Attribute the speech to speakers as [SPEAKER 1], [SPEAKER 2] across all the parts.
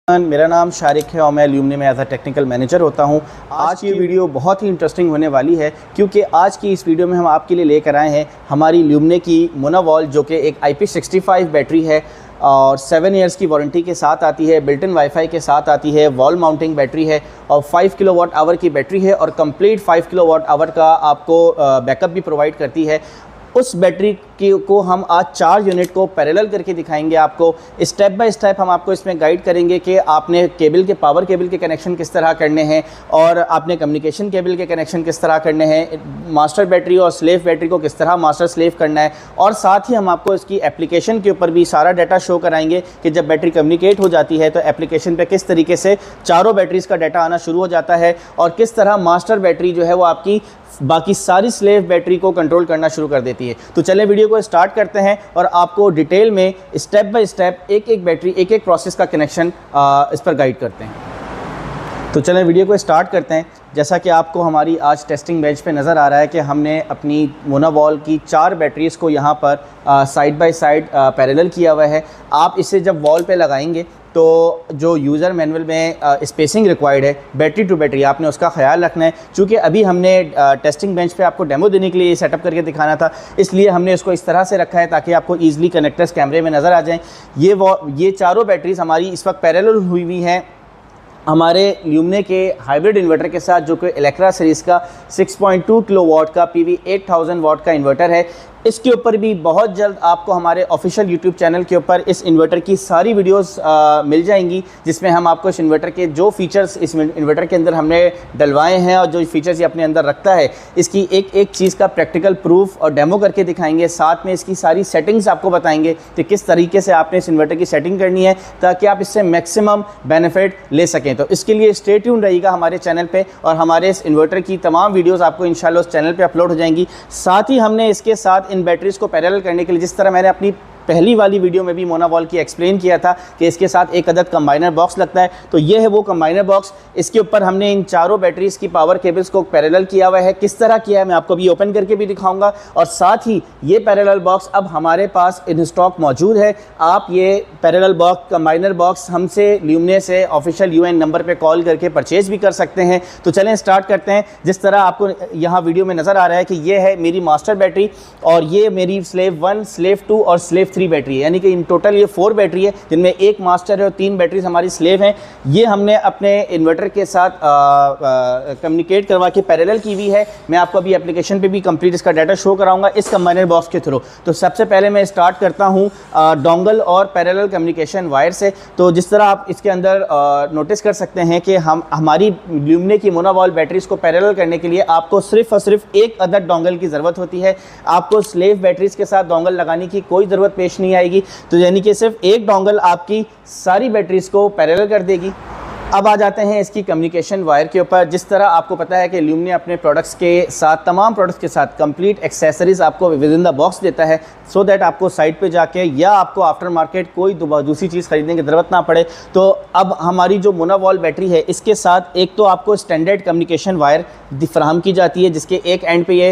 [SPEAKER 1] मेरा नाम शारिक है और मैं ल्यूमने में एज अ टेक्निकल मैनेजर होता हूं। आज की वीडियो बहुत ही इंटरेस्टिंग होने वाली है क्योंकि आज की इस वीडियो में हम आपके लिए लेकर आए हैं हमारी ल्यूमने की मोनावॉल, जो कि एक IP65 बैटरी है और 7 इयर्स की वारंटी के साथ आती है, बिल्ट इन वाईफाई के साथ आती है, वॉल माउंटिंग बैटरी है और 5 किलोवाट आवर की बैटरी है और कंप्लीट 5 किलोवाट आवर का आपको बैकअप भी प्रोवाइड करती है। उस बैटरी को हम आज 4 यूनिट को पैरेलल करके दिखाएंगे आपको। स्टेप बाय स्टेप हम आपको इसमें गाइड करेंगे कि आपने पावर केबल के कनेक्शन किस तरह करने हैं और आपने कम्युनिकेशन केबल के कनेक्शन किस तरह करने हैं, मास्टर बैटरी और स्लेव बैटरी को किस तरह मास्टर स्लेव करना है, और साथ ही हम आपको इसकी एप्लीकेशन के ऊपर भी सारा डाटा शो कराएंगे कि जब बैटरी कम्युनिकेट हो जाती है तो एप्लीकेशन पे किस तरीके से चारों बैटरीज़ का डाटा आना शुरू हो जाता है और किस तरह मास्टर बैटरी जो है वो आपकी बाकी सारी स्लेव बैटरी को कंट्रोल करना शुरू कर देती है। तो चले वीडियो को स्टार्ट करते हैं और आपको डिटेल में स्टेप बाय स्टेप एक बैटरी एक प्रोसेस का कनेक्शन इस पर गाइड करते हैं। तो चलें वीडियो को स्टार्ट करते हैं। जैसा कि आपको हमारी आज टेस्टिंग बेंच पे नज़र आ रहा है कि हमने अपनी मोनावॉल की 4 बैटरीज़ को यहाँ पर साइड बाय साइड पैरेलल किया हुआ है। आप इसे जब वॉल पे लगाएंगे तो जो यूज़र मैनुअल में स्पेसिंग रिक्वायर्ड है बैटरी टू बैटरी, आपने उसका ख्याल रखना है। चूँकि अभी हमने टेस्टिंग बेंच पे आपको डेमो देने के लिए सेटअप करके दिखाना था, इसलिए हमने इसको इस तरह से रखा है ताकि आपको ईज़िली कनेक्टर्स कैमरे में नज़र आ जाएँ। ये चारों बैटरीज़ हमारी इस वक्त पैरेलल हुई हुई हैं हमारे ल्यूमने के हाइब्रिड इन्वर्टर के साथ, जो कि इलेक्ट्रा सीरीज़ का 6.2 किलोवाट का PV 8000 वाट का इन्वर्टर है। इसके ऊपर भी बहुत जल्द आपको हमारे ऑफिशियल यूट्यूब चैनल के ऊपर इस इन्वर्टर की सारी वीडियोस मिल जाएंगी, जिसमें हम आपको इस इन्वर्टर के जो फीचर्स इस इन्वर्टर के अंदर हमने डलवाए हैं और जो फीचर्स ये अपने अंदर रखता है, इसकी एक चीज़ का प्रैक्टिकल प्रूफ और डेमो करके दिखाएंगे। साथ में इसकी सारी सेटिंग्स आपको बताएंगे कि किस तरीके से आपने इस इन्वर्टर की सेटिंग करनी है ताकि आप इससे मैक्सिमम बेनिफिट ले सकें। तो इसके लिए स्टे ट्यून रहिएगा हमारे चैनल पे और हमारे इस इन्वर्टर की तमाम वीडियोस आपको इंशाल्लाह उस चैनल पे अपलोड हो जाएंगी। साथ ही हमने इसके साथ इन बैटरीज़ को पैरेलल करने के लिए, जिस तरह मैंने अपनी पहली वाली वीडियो में भी मोनावॉल की एक्सप्लेन किया था कि इसके साथ एक अदद कंबाइनर बॉक्स लगता है, तो ये है वो कंबाइनर बॉक्स। इसके ऊपर हमने इन चारों बैटरीज़ की पावर केबल्स को पैरेलल किया हुआ है। किस तरह किया है मैं आपको भी ओपन करके भी दिखाऊंगा और साथ ही ये पैरेलल बॉक्स अब हमारे पास इन स्टॉक मौजूद है। आप ये पैरेलल बॉक्स कंबाइनर बॉक्स हमसे ल्यूमने से ऑफिशियल UN नंबर पर कॉल करके परचेज़ भी कर सकते हैं। तो चलें स्टार्ट करते हैं। जिस तरह आपको यहाँ वीडियो में नज़र आ रहा है कि ये है मेरी मास्टर बैटरी और ये मेरी स्लेव 1, स्लेव 2 और स्लेव 3 बैटरी है, यानी कि इन टोटल ये 4 बैटरी है जिनमें एक मास्टर है और 3 बैटरीज हमारी स्लेव हैं। ये हमने अपने इन्वर्टर के साथ कम्युनिकेट करवा के पैरेलल की हुई है। मैं आपको अभी एप्लीकेशन पे भी कंप्लीट इसका डाटा शो कराऊंगा इस कंबाइनर बॉक्स के थ्रू। तो सबसे पहले मैं स्टार्ट करता हूँ डोंगल और पैरेलल कम्युनिकेशन वायर से। तो जिस तरह आप इसके अंदर नोटिस कर सकते हैं कि हमारी ल्यूमने की मोनावॉल बैटरीज को पैरेलल करने के लिए आपको सिर्फ और सिर्फ एक अदद डोंगल की ज़रूरत होती है। आपको स्लेव बैटरीज के साथ डोंगल लगाने की कोई ज़रूरत पेश नहीं आएगी। तो यानी कि सिर्फ एक डोंगल आपकी सारी बैटरीज को पैरेलल कर देगी। अब आ जाते हैं इसकी कम्युनिकेशन वायर के ऊपर। जिस तरह आपको पता है कि ल्यूमने अपने प्रोडक्ट्स के साथ, तमाम प्रोडक्ट्स के साथ कंप्लीट एक्सेसरीज आपको विद इन द बॉक्स देता है, सो दैट आपको साइट पे जाके या आपको आफ्टर मार्केट कोई दूसरी चीज़ खरीदने की ज़रूरत ना पड़े। तो अब हमारी जो मोनावॉल बैटरी है इसके साथ एक तो आपको स्टैंडर्ड कम्युनिकेशन वायर फराहम की जाती है जिसके एक एंड पे ये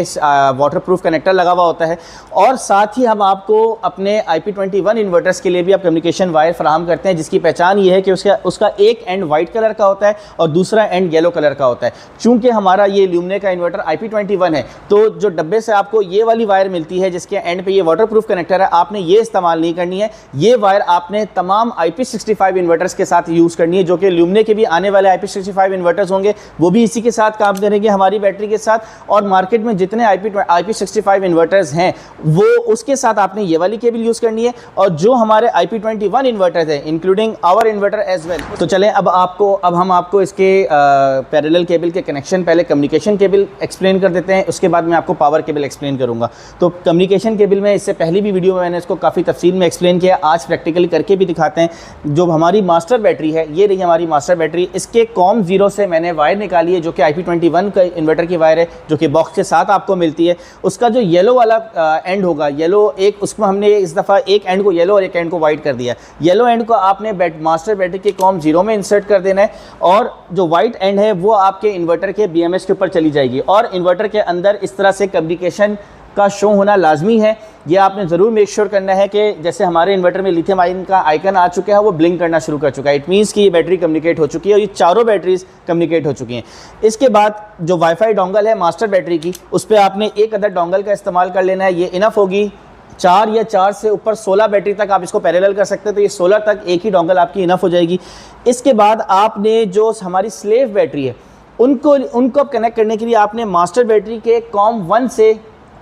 [SPEAKER 1] वाटर प्रूफ कनेक्टर लगा हुआ होता है और साथ ही हम आपको अपने IP21 इन्वर्टर्स के लिए भी आप कम्युनिकेशन वायर फराहम करते हैं, जिसकी पहचान ये है कि उसका एक एंड वाइट कलर का होता है और दूसरा एंड येलो कलर का होता है। चूंकि हमारा ये ल्यूमने का इन्वर्टर IP21 है तो जो डब्बे से आपको ये वाली वायर मिलती है जिसके एंड पे ये वाटरप्रूफ कनेक्टर है, आपने ये इस्तेमाल नहीं करनी है। ये वायर आपने तमाम IP65 इन्वर्टर्स के साथ यूज़ करनी है, जो कि ल्यूमने के भी आने वाले IP65 इन्वर्टर्स होंगे वो भी इसी के साथ काम करेंगे हमारी बैटरी के साथ। और मार्केट में जितने IP65 इन्वर्टर्स हैं वो उसके साथ आपने ये वाली केबल यूज़ करनी है और जो हमारे IP21 इन्वर्टर्स हैं including our inverter as well. तो चलें अब हम आपको इसके पैरेलल केबल के कनेक्शन, पहले कम्युनिकेशन केबल एक्सप्लेन कर देते हैं, उसके बाद मैं आपको पावर केबल एक्सप्लेन करूंगा। तो कम्युनिकेशन केबल में इससे पहले भी वीडियो में मैंने इसको काफ़ी तफसील में एक्सप्लेन किया, आज प्रैक्टिकली करके भी दिखाते हैं। जो हमारी मास्टर बैटरी है, ये रही हमारी मास्टर बैटरी। इसके COM 0 से मैंने वायर निकाली है जो कि IP21 का इन्वर्टर की वायर है, जो कि बॉक्स के साथ आपको मिलती है। उसका जो येलो वाला एंड होगा, येलो एक, उसमें हमने इस दफ़ा एक एंड को येलो और एक एंड को वाइट कर दिया। येलो एंड को आपने मास्टर बैटरी के COM 0 में इंसर्ट कर देना है और जो वाइट एंड है वो आपके इन्वर्टर के BMS के ऊपर चली जाएगी और इन्वर्टर के अंदर इस तरह से कम्युनिकेशन का शो होना लाजमी है। ये आपने ज़रूर मेक श्योर करना है कि जैसे हमारे इन्वर्टर में लिथियम आयन का आइकन आ चुका है, वो ब्लिंक करना शुरू कर चुका है। इट मीन्स कि ये बैटरी कम्युनिकेट हो चुकी है और ये चारों बैटरीज कम्युनिकेट हो चुकी हैं। इसके बाद जो वाईफाई डोंगल है मास्टर बैटरी की, उस पर आपने एक अदर डोंगल का इस्तेमाल कर लेना है। ये इनफ होगी। 4 या 4 से ऊपर 16 बैटरी तक आप इसको पैरेलल कर सकते हैं, तो ये 16 तक एक ही डोंगल आपकी इनफ हो जाएगी। इसके बाद आपने जो हमारी स्लेव बैटरी है उनको कनेक्ट करने के लिए आपने मास्टर बैटरी के COM1 से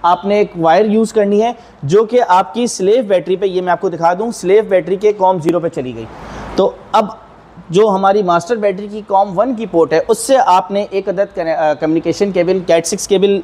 [SPEAKER 1] आपने एक वायर यूज़ करनी है, जो कि आपकी स्लेव बैटरी पे, ये मैं आपको दिखा दूं, स्लेव बैटरी के COM0 पे चली गई। तो अब जो हमारी मास्टर बैटरी की COM1 की पोर्ट है, उससे आपने एक अदद communication cable Cat6 cable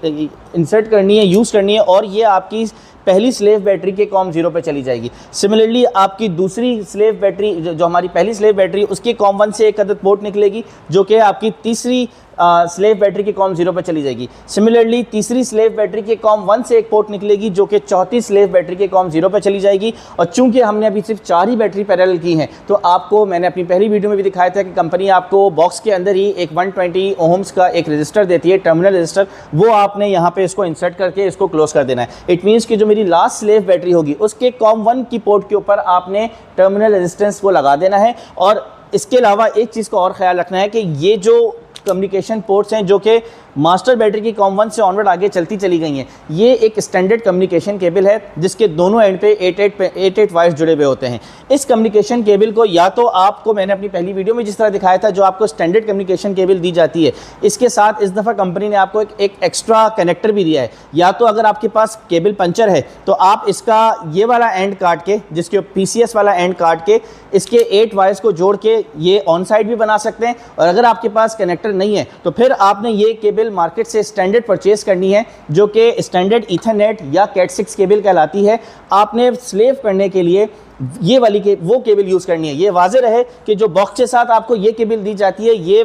[SPEAKER 1] insert करनी है, यूज़ करनी है, और ये आपकी पहली स्लेव बैटरी के COM0 पे चली जाएगी। सिमिलरली आपकी दूसरी स्लेव बैटरी जो हमारी पहली स्लेव बैटरी, उसकी COM1 से एक अदद पोर्ट निकलेगी, जो कि आपकी तीसरी स्लेव बैटरी के COM0 पर चली जाएगी। सिमिलरली तीसरी स्लेव बैटरी के COM1 से एक पोर्ट निकलेगी, जो कि चौथी स्लेव बैटरी के COM0 पर चली जाएगी। और चूंकि हमने अभी सिर्फ 4 ही बैटरी पैरेलल की हैं, तो आपको मैंने अपनी पहली वीडियो में भी दिखाया था कि कंपनी आपको बॉक्स के अंदर ही एक 120 ओम्स का एक रजिस्टर देती है, टर्मिनल रजिस्टर। वो आपने यहाँ पे इसको इंसर्ट करके इसको क्लोज कर देना है। इट मीन्स कि जो मेरी लास्ट स्लेव बैटरी होगी, उसके COM1 की पोर्ट के ऊपर आपने टर्मिनल रेजिस्टेंस को लगा देना है। और इसके अलावा एक चीज़ का और ख्याल रखना है कि ये जो कम्युनिकेशन पोर्ट्स हैं, जो कि मास्टर बैटरी की COM1 से ऑनवर्ड आगे चलती चली गई हैं, ये एक स्टैंडर्ड कम्युनिकेशन केबल है, जिसके दोनों एंड पे 8 वायर्स जुड़े हुए होते हैं। इस कम्युनिकेशन केबल को या तो आपको, मैंने अपनी पहली वीडियो में जिस तरह दिखाया था, जो आपको स्टैंडर्ड कम्युनिकेशन केबल दी जाती है, इसके साथ इस दफ़ा कंपनी ने आपको एक एक्स्ट्रा कनेक्टर भी दिया है। या तो अगर आपके पास केबल पंचर है, तो आप इसका ये वाला एंड काट के, जिसके PCS वाला एंड काट के, इसके 8 वायर्स को जोड़ के ये ऑन साइड भी बना सकते हैं। और अगर आपके पास कनेक्टर नहीं है, तो फिर आपने ये केबल मार्केट से स्टैंडर्ड परचेज करनी है, जो कि स्टैंडर्ड ईथरनेट या Cat6 केबल कहलाती है। आपने स्लेव करने के लिए ये वाली वो केबल यूज़ करनी है। ये वाज़े रहे कि जो बॉक्स के साथ आपको ये केबल दी जाती है, ये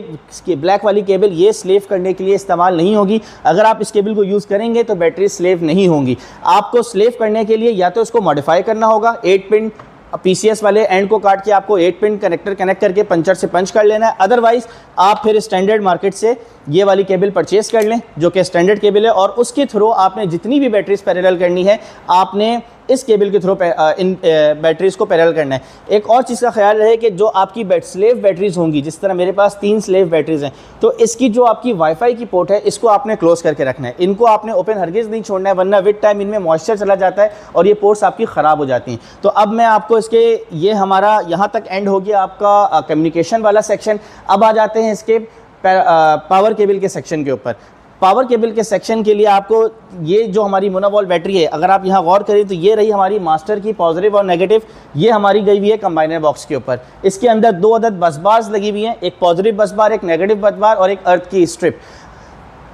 [SPEAKER 1] ब्लैक वाली केबल, ये स्लेव करने के लिए इस्तेमाल नहीं होगी। अगर आप इस केबल को यूज़ करेंगे तो बैटरी स्लेव नहीं होंगी। आपको स्लेव करने के लिए या तो इसको मॉडिफाई करना होगा, 8 पिन PCS वाले एंड को काट के आपको 8 पिन कनेक्टर कनेक्ट करके पंचर से पंच कर लेना है। अदरवाइज आप फिर स्टैंडर्ड मार्केट से ये वाली केबल परचेज कर लें, जो कि स्टैंडर्ड केबल है, और उसके थ्रू आपने जितनी भी बैटरीज पैरेलल करनी है, आपने इस केबल के थ्रू इन बैटरीज को पैरेलल करना है। एक और चीज़ का ख्याल रहे कि जो आपकी स्लेव बैटरीज होंगी, जिस तरह मेरे पास 3 स्लेव बैटरीज हैं, तो इसकी जो आपकी वाईफाई की पोर्ट है, इसको आपने क्लोज करके रखना है। इनको आपने ओपन हरगिज़ नहीं छोड़ना है, वरना विद टाइम इनमें मॉइस्चर चला जाता है और ये पोर्ट्स आपकी ख़राब हो जाती हैं। तो अब मैं आपको इसके, ये हमारा यहाँ तक एंड हो गया आपका कम्युनिकेशन वाला सेक्शन। अब आ जाते हैं इसके पावर केबल के सेक्शन के ऊपर। पावर केबल के सेक्शन के लिए आपको ये जो हमारी मोनोवॉल बैटरी है, अगर आप यहाँ गौर करें तो ये रही हमारी मास्टर की पॉजिटिव और नेगेटिव, ये हमारी गई हुई है कंबाइनर बॉक्स के ऊपर। इसके अंदर 2 अदद बस बार्स लगी हुई हैं, एक पॉजिटिव बस बार, एक नेगेटिव बस बार और एक अर्थ की स्ट्रिप।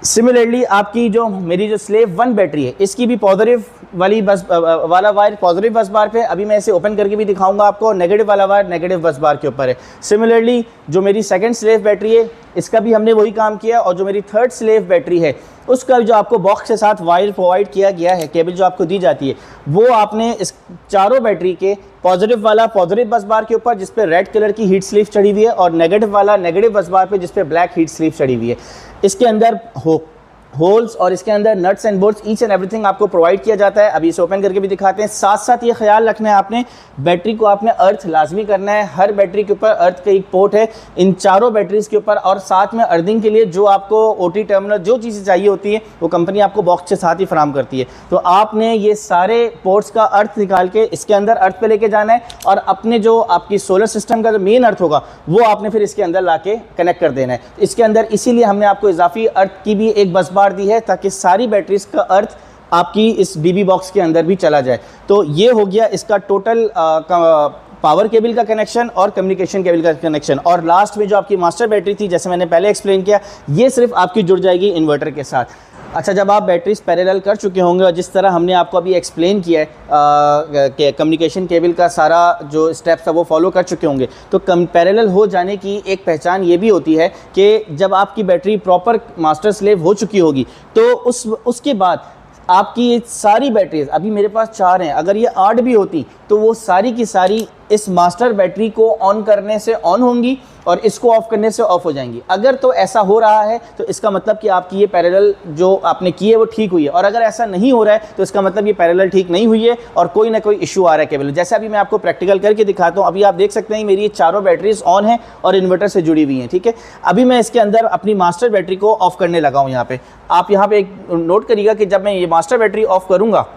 [SPEAKER 1] सिमिलरली आपकी जो मेरी जो स्लेव 1 बैटरी है, इसकी भी पॉजिटिव वाली वाला वायर पॉजिटिव बस बार पे, अभी मैं इसे ओपन करके भी दिखाऊंगा आपको, नेगेटिव वाला वायर नेगेटिव बस बार के ऊपर है। सिमिलरली जो मेरी सेकंड स्लेव बैटरी है, इसका भी हमने वही काम किया, और जो मेरी थर्ड स्लेव बैटरी है, उसका जो आपको बॉक्स के साथ वायर प्रोवाइड किया गया है, केबल जो आपको दी जाती है, वो आपने इस चारों बैटरी के पॉजिटिव वाला पॉजिटिव बस बार के ऊपर, जिस पे रेड कलर की हीट स्लीव चढ़ी हुई है, और नेगेटिव वाला नेगेटिव बस बार पे, जिस पे ब्लैक हीट स्लीव चढ़ी हुई है। इसके अंदर होल्स और इसके अंदर nuts and bolts, each and everything आपको प्रोवाइड किया जाता है। अभी इसे ओपन करके भी दिखाते हैं। साथ साथ ये ख्याल रखना है आपने, बैटरी को आपने अर्थ लाजमी करना है। हर बैटरी के ऊपर अर्थ का एक पोर्ट है, इन चारों बैटरीज के ऊपर, और साथ में अर्थिंग के लिए जो आपको OT टर्मिनल जो चीज़ें चाहिए होती है, वो कंपनी आपको बॉक्स के साथ ही फराम करती है। तो आपने ये सारे पोर्ट्स का अर्थ निकाल के इसके अंदर अर्थ पे लेके जाना है, और अपने जो आपकी सोलर सिस्टम का जो मेन अर्थ होगा, वो आपने फिर इसके अंदर ला के कनेक्ट कर देना है। इसके अंदर इसीलिए हमने आपको इजाफी अर्थ की भी एक बस बार दी है, ताकि सारी बैटरीज का अर्थ आपकी इस DB बॉक्स के अंदर भी चला जाए। तो ये हो गया इसका टोटल पावर केबल का कनेक्शन और कम्युनिकेशन केबल का कनेक्शन। और लास्ट में जो आपकी मास्टर बैटरी थी, जैसे मैंने पहले एक्सप्लेन किया, ये सिर्फ आपकी जुड़ जाएगी इन्वर्टर के साथ। अच्छा, जब आप बैटरीज पैरेलल कर चुके होंगे, और जिस तरह हमने आपको अभी एक्सप्लेन किया है कि कम्युनिकेशन केबल का सारा जो स्टेप्स था वो फॉलो कर चुके होंगे, तो पैरेलल हो जाने की एक पहचान ये भी होती है कि जब आपकी बैटरी प्रॉपर मास्टर स्लेव हो चुकी होगी, तो उसके बाद आपकी सारी बैटरीज, अभी मेरे पास 4 हैं, अगर ये 8 भी होती तो वो सारी की सारी इस मास्टर बैटरी को ऑन करने से ऑन होंगी और इसको ऑफ करने से ऑफ हो जाएंगी। अगर तो ऐसा हो रहा है तो इसका मतलब कि आपकी ये पैरेलल जो आपने की है वो ठीक हुई है, और अगर ऐसा नहीं हो रहा है तो इसका मतलब ये पैरेलल ठीक नहीं हुई है और कोई ना कोई इशू आ रहा है केबल। जैसे अभी मैं आपको प्रैक्टिकल करके दिखाता हूँ। अभी आप देख सकते हैं मेरी ये चारों बैटरीज ऑन है और इन्वर्टर से जुड़ी हुई हैं, ठीक है। अभी मैं इसके अंदर अपनी मास्टर बैटरी को ऑफ करने लगा हूँ। यहाँ पे आप यहाँ पे एक नोट करिएगा कि जब मैं ये मास्टर बैटरी ऑफ करूँगा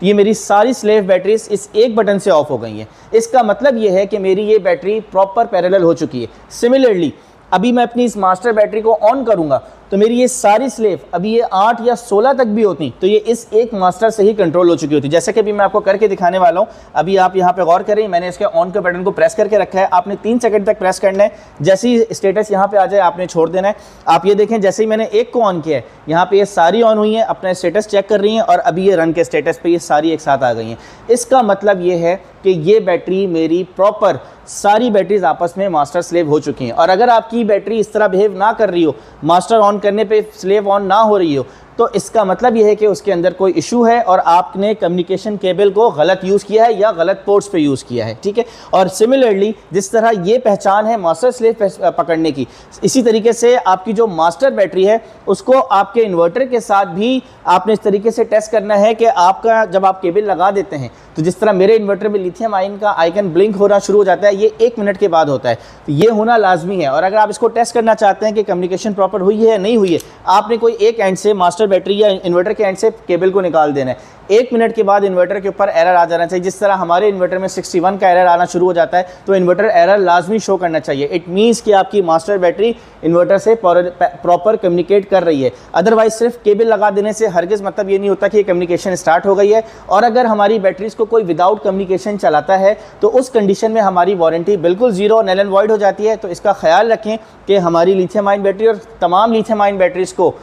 [SPEAKER 1] ये मेरी सारी स्लेव बैटरीज इस एक बटन से ऑफ हो गई हैं। इसका मतलब ये है कि मेरी ये बैटरी प्रॉपर पैरेलल हो चुकी है। सिमिलरली अभी मैं अपनी इस मास्टर बैटरी को ऑन करूंगा तो मेरी ये सारी स्लेव, अभी ये 8 या 16 तक भी होती तो ये इस एक मास्टर से ही कंट्रोल हो चुकी होती। जैसे कि अभी मैं आपको करके दिखाने वाला हूँ। अभी आप यहाँ पे गौर करें, मैंने इसके ऑन के बटन को प्रेस करके रखा है। आपने 3 सेकंड तक प्रेस करना है। जैसे ही स्टेटस यहाँ पे आ जाए आपने छोड़ देना है। आप ये देखें, जैसे ही मैंने एक को ऑन किया है यहाँ पे ये सारी ऑन हुई हैं, अपना स्टेटस चेक कर रही हैं और अभी ये रन के स्टेटस पे ये सारी एक साथ आ गई हैं। इसका मतलब ये है कि ये बैटरी मेरी प्रॉपर सारी बैटरीज आपस में मास्टर स्लेव हो चुकी हैं। और अगर आपकी बैटरी इस तरह बिहेव ना कर रही हो, मास्टर ऑन करने पे स्लेव ऑन ना हो रही हो, तो इसका मतलब यह है कि उसके अंदर कोई इशू है और आपने कम्युनिकेशन केबल को गलत यूज़ किया है या गलत पोर्ट्स पे यूज़ किया है, ठीक है। और सिमिलरली जिस तरह ये पहचान है मास्टर स्लेव पकड़ने की, इसी तरीके से आपकी जो मास्टर बैटरी है उसको आपके इन्वर्टर के साथ भी आपने इस तरीके से टेस्ट करना है कि आपका जब आप केबल लगा देते हैं तो जिस तरह मेरे इन्वर्टर में लिथियम आयन का आइकन ब्लिंक होना शुरू हो जाता है, ये 1 मिनट के बाद होता है, तो ये होना लाजमी है। और अगर आप इसको टेस्ट करना चाहते हैं कि कम्युनिकेशन प्रॉपर हुई है या नहीं हुई है, आपने कोई एक एंड से मास्टर बैटरी या इन्वर्टर के एंड से केबल को निकाल देना है। 1 मिनट के बाद इन्वर्टर के ऊपर एरर आ जाना चाहिए। जिस तरह हमारे इन्वर्टर में 61 का एरर आना शुरू हो जाता है तो इन्वर्टर एरर लाजमी शो करना चाहिए। इट मीन्स कि आपकी मास्टर बैटरी इन्वर्टर से प्रॉपर कम्युनिकेट कर रही है। अदरवाइज सिर्फ केबल लगा देने से हरगिज़ मतलब ये नहीं होता कि कम्युनिकेशन स्टार्ट हो गई है। और अगर हमारी बैटरीज को कोई विदाउट कम्युनिकेशन चलाता है तो उस कंडीशन में हमारी वारंटी बिल्कुल जीरो नल एंड वॉइड हो जाती है। तो इसका ख्याल रखें कि हमारी लिथियम आयन बैटरी और तमाम लिथियम आयन बैटरीज को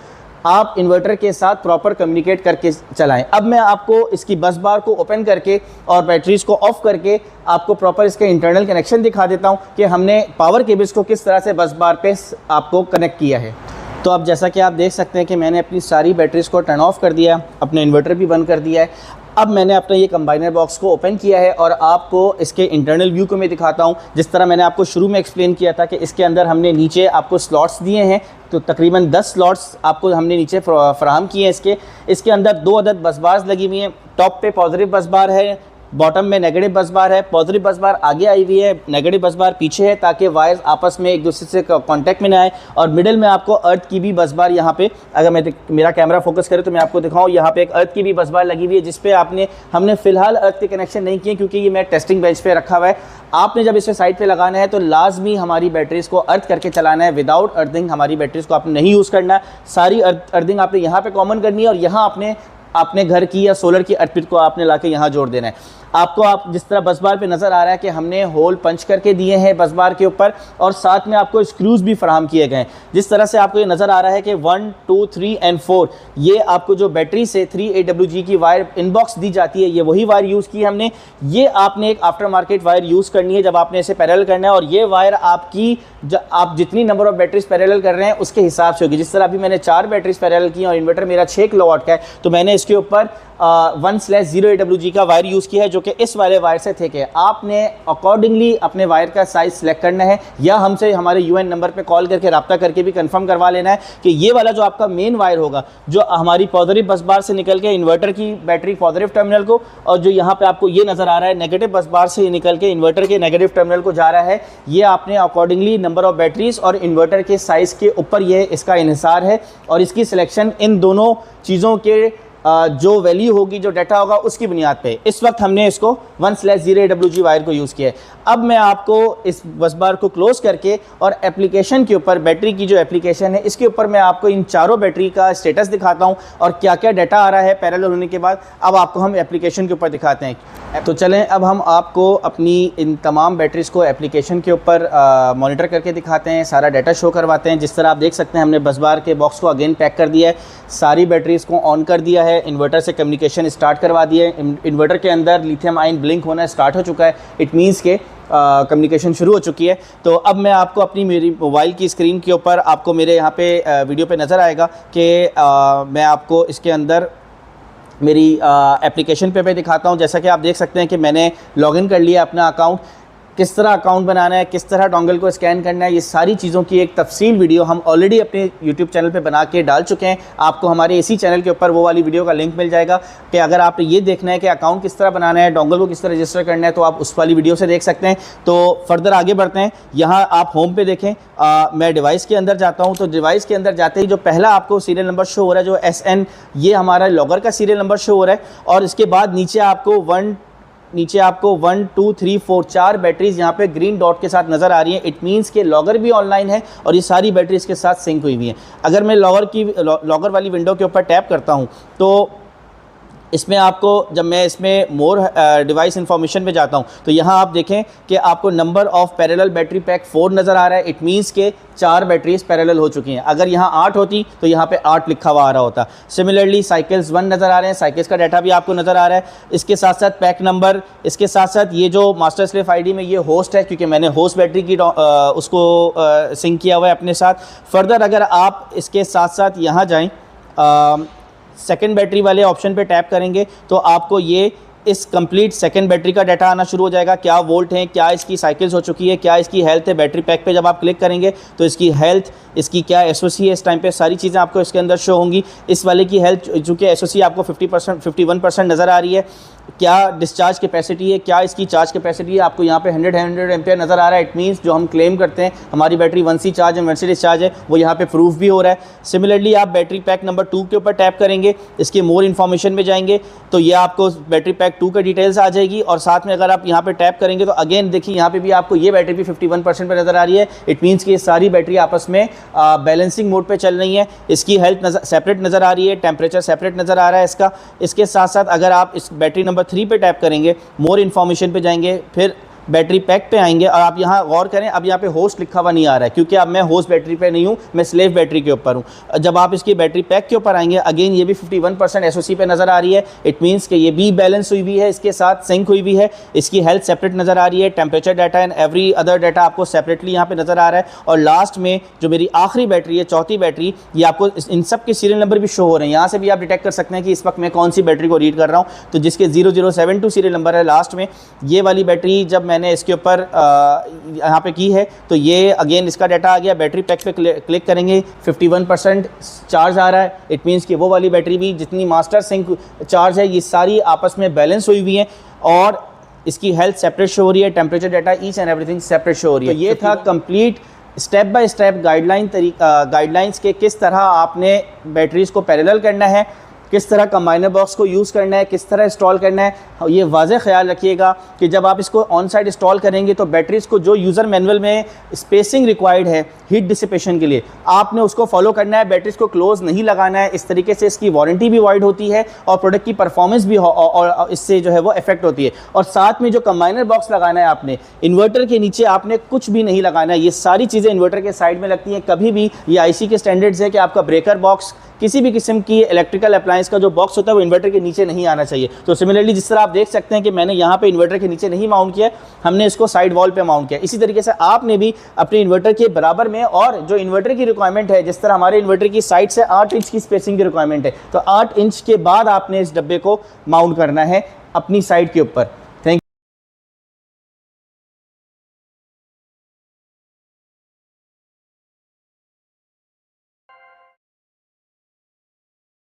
[SPEAKER 1] आप इन्वर्टर के साथ प्रॉपर कम्युनिकेट करके चलाएं। अब मैं आपको इसकी बस बार को ओपन करके और बैटरीज को ऑफ करके आपको प्रॉपर इसके इंटरनल कनेक्शन दिखा देता हूं कि हमने पावर केबल्स को किस तरह से बस बार पे आपको कनेक्ट किया है। तो अब जैसा कि आप देख सकते हैं कि मैंने अपनी सारी बैटरीज को टर्न ऑफ कर दिया, अपने इन्वर्टर भी बंद कर दिया है। अब मैंने अपना ये कंबाइनर बॉक्स को ओपन किया है और आपको इसके इंटरनल व्यू को मैं दिखाता हूँ। जिस तरह मैंने आपको शुरू में एक्सप्लेन किया था कि इसके अंदर हमने नीचे आपको स्लॉट्स दिए हैं, तो तकरीबन 10 स्लॉट्स आपको हमने नीचे फराहम किए हैं। इसके अंदर 2 अदद बस बार्स लगी हुई हैं। टॉप पे पॉजिटिव बस बार है, बॉटम में नेगेटिव बस बार है। पॉजिटिव बस बार आगे आई हुई है, नेगेटिव बस बार पीछे है, ताकि वायर्स आपस में एक दूसरे से कांटेक्ट में ना आए। और मिडिल में आपको अर्थ की भी बस बार यहाँ पे, अगर मेरा कैमरा फोकस करे तो मैं आपको दिखाऊं, यहाँ पे एक अर्थ की भी बस बार लगी हुई है, जिस पे हमने फिलहाल अर्थ के कनेक्शन नहीं किए क्योंकि ये मैं टेस्टिंग बेंच पे रखा हुआ है। आपने जब इसे साइड पे लगाना है तो लाजमी हमारी बैटरीज को अर्थ करके चलाना है। विदाउट अर्थिंग हमारी बैटरीज को आपने नहीं यूज़ करना। सारी अर्थिंग आपने यहाँ पे कॉमन करनी है और यहाँ आपने अपने घर की या सोलर की अर्थ को आपने लाके यहाँ जोड़ देना है। आपको आप जिस तरह बस बार पे नज़र आ रहा है कि हमने होल पंच करके दिए हैं बस बार के ऊपर और साथ में आपको स्क्रूज भी फराहम किए गए हैं। जिस तरह से आपको ये नज़र आ रहा है कि 1, 2, 3 और 4 ये आपको जो बैटरी से 3 AWG की वायर इनबॉक्स दी जाती है, ये वही वायर यूज़ की है हमने। ये आपने एक आफ्टर मार्केट वायर यूज़ करनी है जब आपने इसे पैरेलल करना है, और ये वायर आपकी आप जितनी नंबर ऑफ बैटरीज पैरेलल कर रहे हैं उसके हिसाब से होगी। जिस तरह अभी मैंने 4 बैटरीज पैरेलल की और इन्वर्टर मेरा 6 किलोवाट का है, तो मैंने इसके ऊपर 1/0 AWG का वायर यूज़ किया है जो कि इस वाले वायर से थे। कि आपने अकॉर्डिंगली अपने वायर का साइज सेलेक्ट करना है या हमसे हमारे UN नंबर पे कॉल करके रब्ता करके भी कंफर्म करवा लेना है कि ये वाला जो आपका मेन वायर होगा जो हमारी पॉजिटिव बस बार से निकल के इन्वर्टर की बैटरी पॉजिटिव टर्मिनल को, और जो यहाँ पे आपको ये नज़र आ रहा है नेगेटिव बस बार से निकल के इन्वर्टर के नेगेटिव टर्मिनल को जा रहा है, ये आपने अकॉर्डिंगली नंबर ऑफ बैटरीज और इन्वर्टर के साइज़ के ऊपर ये इसका इन्हिसार है। और इसकी सिलेक्शन इन दोनों चीज़ों के जो वैल्यू होगी, जो डाटा होगा, उसकी बुनियाद पे इस वक्त हमने इसको 1/0 AWG वायर को यूज़ किया है। अब मैं आपको इस बस बार को क्लोज करके और एप्लीकेशन के ऊपर, बैटरी की जो एप्लीकेशन है इसके ऊपर मैं आपको इन चारों बैटरी का स्टेटस दिखाता हूँ और क्या क्या डाटा आ रहा है पैरेलल होने के बाद। अब आपको हम एप्लीकेशन के ऊपर दिखाते हैं। तो चलें अब हम आपको अपनी इन तमाम बैटरीज़ को एप्लीकेशन के ऊपर मॉनिटर करके दिखाते हैं, सारा डाटा शो करवाते हैं। जिस तरह आप देख सकते हैं हमने बस बार के बॉक्स को अगेन पैक कर दिया है, सारी बैटरीज़ को ऑन कर दिया है, इन्वर्टर से कम्युनिकेशन स्टार्ट करवा दिया है। इन्वर्टर के अंदर लिथियम आयन ब्लिंक होना स्टार्ट हो चुका है। इट मीन्स के कम्युनिकेशन शुरू हो चुकी है। तो अब मैं आपको अपनी मेरी मोबाइल की स्क्रीन के ऊपर आपको मेरे यहाँ पे वीडियो पे नज़र आएगा कि मैं आपको इसके अंदर मेरी एप्लीकेशन पे दिखाता हूँ। जैसा कि आप देख सकते हैं कि मैंने लॉगिन कर लिया अपना अकाउंट। किस तरह अकाउंट बनाना है, किस तरह डोंगल को स्कैन करना है, ये सारी चीज़ों की एक तफसील वीडियो हम ऑलरेडी अपने यूट्यूब चैनल पे बना के डाल चुके हैं। आपको हमारे इसी चैनल के ऊपर वो वाली वीडियो का लिंक मिल जाएगा कि अगर आपने ये देखना है कि अकाउंट किस तरह बनाना है, डोंगल को किस तरह रजिस्टर करना है, तो आप उस वाली वीडियो से देख सकते हैं। तो फर्दर आगे बढ़ते हैं। यहाँ आप होम पे देखें, मैं डिवाइस के अंदर जाता हूँ। तो डिवाइस के अंदर जाते ही जो पहला आपको सीरियल नंबर शो हो रहा है, जो SN, ये हमारा लॉगर का सीरियल नंबर शो हो रहा है। और इसके बाद नीचे आपको 1 2 3 4 4 बैटरीज यहाँ पे ग्रीन डॉट के साथ नज़र आ रही हैं। इट मीन्स के लॉगर भी ऑनलाइन है और ये सारी बैटरीज के साथ सिंक हुई हुई हैं। अगर मैं लॉगर वाली विंडो के ऊपर टैप करता हूँ तो इसमें आपको, जब मैं इसमें मोर डिवाइस इन्फॉर्मेशन पे जाता हूँ तो यहाँ आप देखें कि आपको number of parallel battery pack 4 नज़र आ रहा है। इट मीन्स के 4 बैटरीज पैरेलल हो चुकी हैं। अगर यहाँ 8 होती तो यहाँ पे 8 लिखा हुआ आ रहा होता। सिमिलरली साइकिल्स 1 नज़र आ रहे हैं, साइकिल्स का डाटा भी आपको नज़र आ रहा है। इसके साथ साथ पैक नंबर, इसके साथ साथ ये जो मास्टर स्लेव ID में ये होस्ट है, क्योंकि मैंने होस्ट बैटरी की उसको सिंक किया हुआ है अपने साथ। फर्दर अगर आप इसके साथ साथ यहाँ जाएँ, सेकेंड बैटरी वाले ऑप्शन पे टैप करेंगे तो आपको ये इस कंप्लीट सेकंड बैटरी का डाटा आना शुरू हो जाएगा। क्या वोल्ट हैं, क्या इसकी साइकिल्स हो चुकी है, क्या इसकी हेल्थ है। बैटरी पैक पे जब आप क्लिक करेंगे तो इसकी हेल्थ, इसकी क्या SOC है इस टाइम पे, सारी चीज़ें आपको इसके अंदर शो होंगी। इस वाले की हेल्थ चूँकि SOC आपको 50% 51% नज़र आ रही है। क्या डिस्चार्ज कैपेसिटी है, क्या इसकी चार्ज कैपेसिटी है, आपको यहाँ पे 100 एम्पेयर नज़र आ रहा है। इट मीन्स जो हम क्लेम करते हैं हमारी बैटरी 1C चार्ज है, 1C डिस्चार्ज है, वो यहाँ पे प्रूफ भी हो रहा है। सिमिलरली आप बैटरी पैक नंबर 2 के ऊपर टैप करेंगे, इसके मोर इन्फॉर्मेशन में जाएंगे तो ये आपको बैटरी पैक 2 का डिटेल्स आ जाएगी। और साथ में अगर आप यहाँ पे टैप करेंगे तो अगेन देखिए यहाँ पे भी आपको ये बैटरी भी 51% पर नज़र आ रही है। इट मीन्स कि ये सारी बैटरी आपस में बैलेंसिंग मोड पे चल रही है। इसकी हेल्थ सेपरेट नज़र आ रही है, टेम्परेचर सेपरेट नज़र आ रहा है इसका। इसके साथ साथ अगर आप इस बैटरी नंबर 3 पे टैप करेंगे, मोर इन्फॉर्मेशन पे जाएंगे, फिर बैटरी पैक पे आएंगे और आप यहाँ गौर करें, अब यहाँ पे होस्ट लिखा हुआ नहीं आ रहा है क्योंकि अब मैं होस्ट बैटरी पे नहीं हूँ, मैं स्लेव बैटरी के ऊपर हूँ। जब आप इसकी बैटरी पैक के ऊपर आएंगे, अगेन ये भी 51% SOC पे नज़र आ रही है। इट मीन्स कि ये भी बैलेंस हुई हुई है, इसके साथ सिंक हुई हुई है। इसकी हेल्थ सेपरेट नज़र आ रही है, temperature data and every other data आपको सेपरेटली यहाँ पे नज़र आ रहा है। और लास्ट में जो मेरी आखिरी बैटरी है, चौथी बैटरी, ये आपको इन सब के सीरियल नंबर भी शो हो रहे हैं। यहाँ से भी आप डिटेक्ट कर सकते हैं कि इस वक्त मैं कौन सी बैटरी को रीड कर रहा हूँ। तो जिसके 0072 सीरियल नंबर है लास्ट में, ये वाली बैटरी जब मैंने इसके ऊपर यहाँ पे की है तो ये अगेन इसका डाटा आ गया। बैटरी पैक पे क्लिक करेंगे, 51% चार्ज आ रहा है। इट मीन्स कि वो वाली बैटरी भी जितनी मास्टर सिंक चार्ज है, ये सारी आपस में बैलेंस हुई हुई हैं और इसकी हेल्थ सेपरेट शो हो रही है, temperature data each and everything separate show हो रही है। तो ये था complete step by step guidelines के किस तरह आपने बैटरीज़ को पैरेलल करना है, किस तरह कंबाइनर बॉक्स को यूज़ करना है, किस तरह इंस्टॉल करना है। ये वाज़े ख्याल रखिएगा कि जब आप इसको ऑन साइड इंस्टॉल करेंगे तो बैटरीज़ को जो यूज़र मैनुअल में स्पेसिंग रिक्वायर्ड है हीट डिसिपेशन के लिए, आपने उसको फॉलो करना है। बैटरीज़ को क्लोज नहीं लगाना है, इस तरीके से इसकी वारंटी भी वॉइड होती है और प्रोडक्ट की परफॉर्मेंस भी और इससे जो है वो इफेक्ट होती है। और साथ में जो कंबाइनर बॉक्स लगाना है आपने, इन्वर्टर के नीचे आपने कुछ भी नहीं लगाना है। ये सारी चीज़ें इन्वर्टर के साइड में लगती हैं। कभी भी ये IC के स्टैंडर्ड्स है कि आपका ब्रेकर बॉक्स, किसी भी किस्म की इलेक्ट्रिकल अप्लायंस का जो बॉक्स होता है वो इन्वर्टर के नीचे नहीं आना चाहिए। तो सिमिलरली जिस तरह आप देख सकते हैं कि मैंने यहाँ पे इन्वर्टर के नीचे नहीं माउंट किया, हमने इसको साइड वॉल पे माउंट किया। इसी तरीके से आपने भी अपने इन्वर्टर के बराबर में, और जो इन्वर्टर की रिक्वायरमेंट है, जिस तरह हमारे इन्वर्टर की साइड से 8 इंच की स्पेसिंग की रिक्वायरमेंट है, तो 8 इंच के बाद आपने इस डब्बे को माउंट करना है अपनी साइड के ऊपर।